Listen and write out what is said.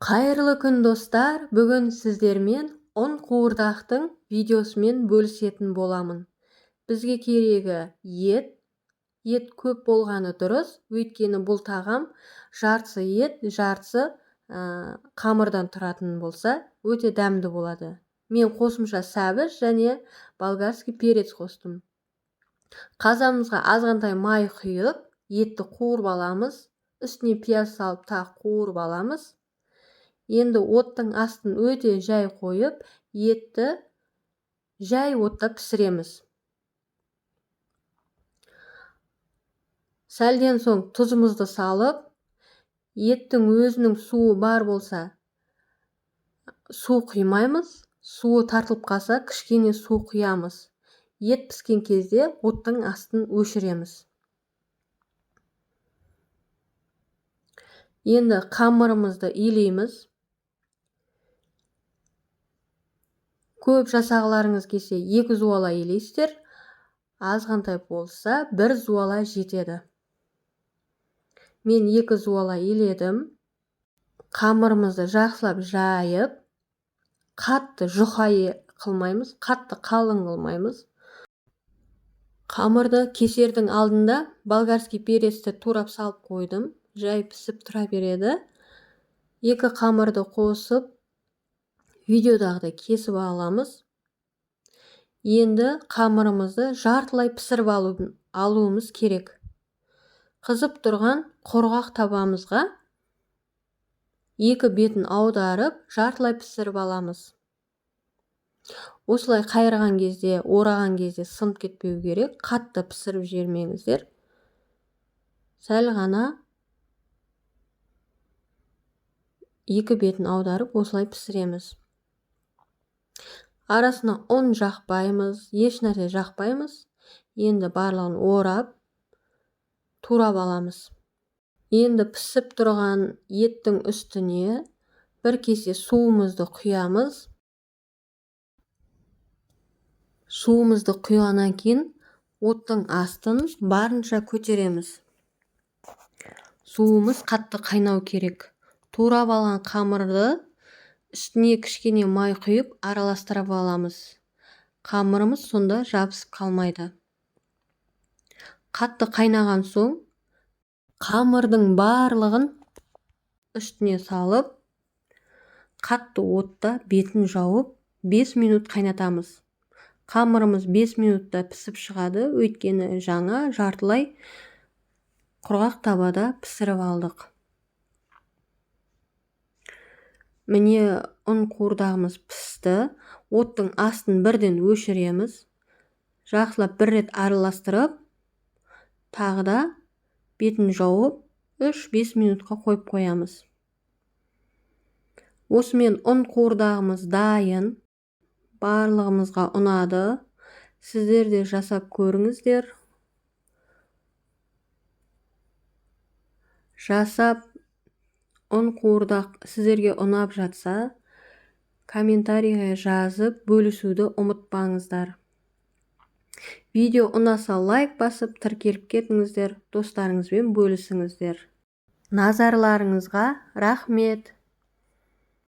Қайырлы күн достар, бүгін сіздермен ұн қуырдақтың видеосымен бөлісетін боламын. Бізге керегі ет көп болғаны дұрыс, өйткені бұл тағам жартысы ет, жартысы қамырдан тұратын болса, өте дәмді болады. Мен қосымша сәбіз және болгарский перец қостым. Қазанымызға азғантай май құйып, етті қуырып аламыз, үстіне пияз салып тағы қуырып аламыз. Енді оттың астын өте жай қойып, етті жай отта пісіреміз. Сәлден соң тұзымызды салып, еттің өзінің суы бар болса, су құймаймыз. Суы тартылып қалса, кішкене су құямыз. Ет піскен кезде оттың астын өшіреміз. Енді қамырымызды илейміз. Көп жасағыларыңыз келсе 2 зуала илейсіздер, азғантай болса 1 зуала жетеді. Мен 2 зуала иледім. Қамырымызды жақсылап жайып, қатты жұқайы қылмаймыз, қатты қалың қылмаймыз. Қамырды кесердің алдында болгарский перецті турап салып қойдым, жай пісіп тұра береді. 2 қамырды қосып, видеодағыдай кесіп аламыз. Енді қамырымызды жартылай пісіріп алуымыз керек. Қызып тұрған құрғақ табамызға 2 бетін аударып, жартылай пісіріп аламыз. Осылай қайырған кезде, ораған кезде сынып кетпеу керек, қатты пісіріп жібермеңіздер. Сәл ғана 2 бетін аударып, осылай пісіреміз. Арасына ұн жақпаймыз, еш нәрсе жақпаймыз. Енді барлығын орап, турап аламыз. Енді пісіп тұрған еттің үстіне 1 кесе суымызды құямыз. Суымызды құйғаннан кейін оттың астын барынша көтереміз. Суымыз қатты қайнау керек. Турап алған қамырды үстіне кішкене май құйып араластырып аламыз. Қамырымыз сонда жабысып қалмайды. Қатты қайнаған соң қамырдың барлығын үстіне салып, қатты отта бетін жауып 5 минут қайнатамыз. Қамырымыз 5 минутта пісіп шығады, өйткені жаңа жартылай құрғақ табада пісіріп алдық. Міне ұн қуырдағымыз пісті. Оттың астын бірден өшіреміз. Жақсылап 1 рет араластырып, тағы да бетін жауып 3-5 минутқа қойып қоямыз. Осымен ұн қуырдағымыз дайын. Барлығымызға ұнады. Сіздер де жасап көріңіздер. Жасап ұн қуырдақ сіздерге ұнап жатса, комментарийға жазып, бөлісуді ұмытпаңыздар. Видео ұнаса лайк басып, тіркеліп кетіңіздер, достарыңызбен бөлісіңіздер. Назарларыңызға рахмет.